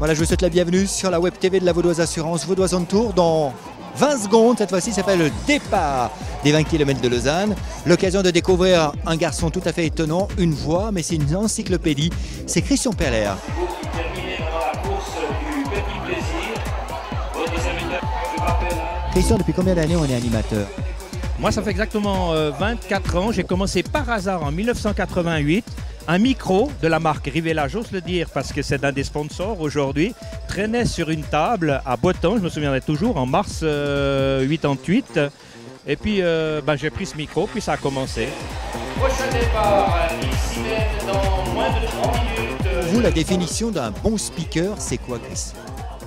Voilà, je vous souhaite la bienvenue sur la Web TV de la Vaudoise Assurance, Vaudoise on Tour. Dans 20 secondes, cette fois-ci, ça s'appelle le départ des 20 km de Lausanne. L'occasion de découvrir un garçon tout à fait étonnant, une voix, mais c'est une encyclopédie. C'est Christian Perler. Christian, depuis combien d'années on est animateur? Moi, ça fait exactement 24 ans. J'ai commencé par hasard en 1988. Un micro de la marque Rivella, j'ose le dire parce que c'est un des sponsors aujourd'hui, traînait sur une table à Botan, je me souviendrai toujours, en mars 88. Et puis j'ai pris ce micro, puis ça a commencé. Prochain départ, ici même dans moins de 3 minutes. Pour vous, la définition d'un bon speaker, c'est quoi, Chris?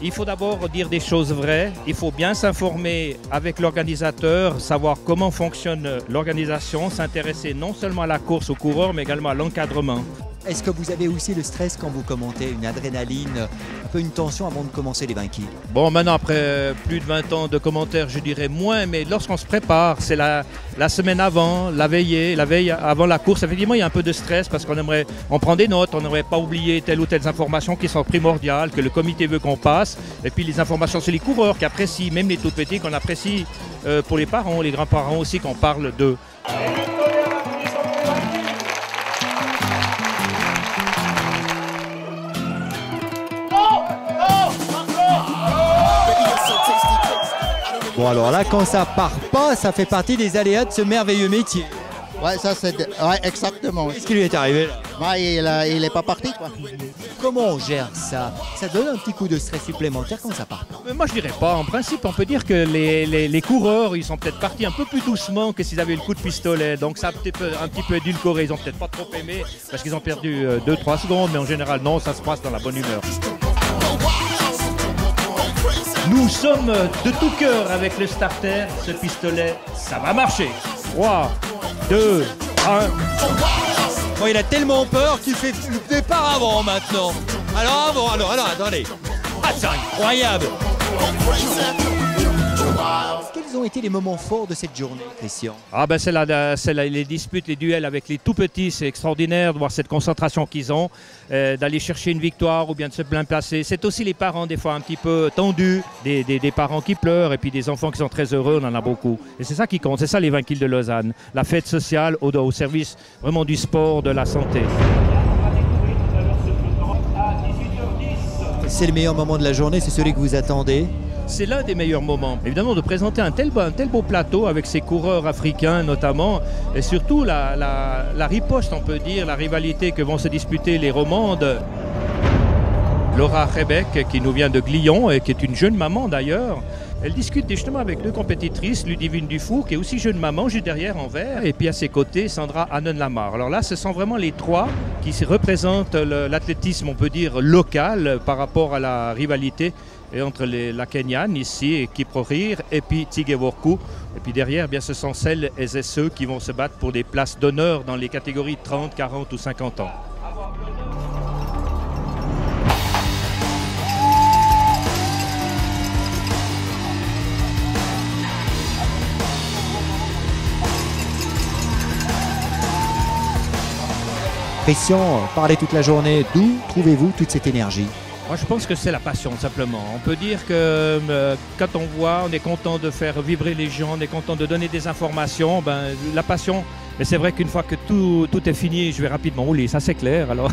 Il faut d'abord dire des choses vraies, il faut bien s'informer avec l'organisateur, savoir comment fonctionne l'organisation, s'intéresser non seulement à la course, aux coureurs, mais également à l'encadrement. Est-ce que vous avez aussi le stress quand vous commentez, une adrénaline, un peu une tension avant de commencer les 20 kills? Bon, maintenant, après plus de 20 ans de commentaires, je dirais moins, mais lorsqu'on se prépare, c'est la semaine avant, la veille avant la course, effectivement, il y a un peu de stress parce on prend des notes, on n'aimerait pas oublier telle ou telle information qui sont primordiales, que le comité veut qu'on passe, et puis les informations, c'est les coureurs qui apprécient, même les tout petits, qu'on apprécie pour les parents, les grands-parents aussi, qu'on parle d'eux. Bon alors là, quand ça part pas, ça fait partie des aléas de ce merveilleux métier. Ouais, ça c'est... Ouais, exactement. Qu'est-ce qui lui est arrivé là? Ouais, il est pas parti, quoi. Comment on gère ça? Ça donne un petit coup de stress supplémentaire quand ça part pas? Moi je dirais pas, en principe on peut dire que les coureurs ils sont peut-être partis un peu plus doucement que s'ils avaient eu le coup de pistolet, donc ça a un petit peu édulcoré, ils ont peut-être pas trop aimé parce qu'ils ont perdu 2-3 secondes, mais en général non, ça se passe dans la bonne humeur. Nous sommes de tout cœur avec le starter, ce pistolet, ça va marcher. 3, 2, 1... Bon, il a tellement peur qu'il fait le départ avant maintenant. Alors, attendez. Ah, c'est incroyable. Quels ont été les moments forts de cette journée, Christian? Ah ben c'est les disputes, les duels avec les tout petits, c'est extraordinaire de voir cette concentration qu'ils ont, d'aller chercher une victoire ou bien de se bien placer. C'est aussi les parents des fois un petit peu tendus, des parents qui pleurent et puis des enfants qui sont très heureux, on en a beaucoup. Et c'est ça qui compte, c'est ça les 20 kills de Lausanne, la fête sociale au service vraiment du sport, de la santé. C'est le meilleur moment de la journée, c'est celui que vous attendez? C'est l'un des meilleurs moments. Évidemment, de présenter un tel beau plateau avec ces coureurs africains notamment, et surtout la riposte, on peut dire, la rivalité que vont se disputer les romandes. Laura Rebec, qui nous vient de Glion et qui est une jeune maman d'ailleurs, elle discute justement avec deux compétitrices, Ludivine Dufour, qui est aussi jeune maman, juste derrière en vert, et puis à ses côtés, Sandra Hannen-Lamar. Alors là, ce sont vraiment les trois qui représentent l'athlétisme, on peut dire, local par rapport à la rivalité entre la Kenyane ici, Kiprorir, et puis Tsigeworku. Et puis derrière, bien, ce sont celles et ceux qui vont se battre pour des places d'honneur dans les catégories 30, 40 ou 50 ans. Christian, parlez toute la journée, d'où trouvez-vous toute cette énergie? Moi, je pense que c'est la passion, simplement. On peut dire que quand on voit, on est content de faire vibrer les gens, on est content de donner des informations. La passion, mais c'est vrai qu'une fois que tout est fini, je vais rapidement rouler, ça c'est clair. Alors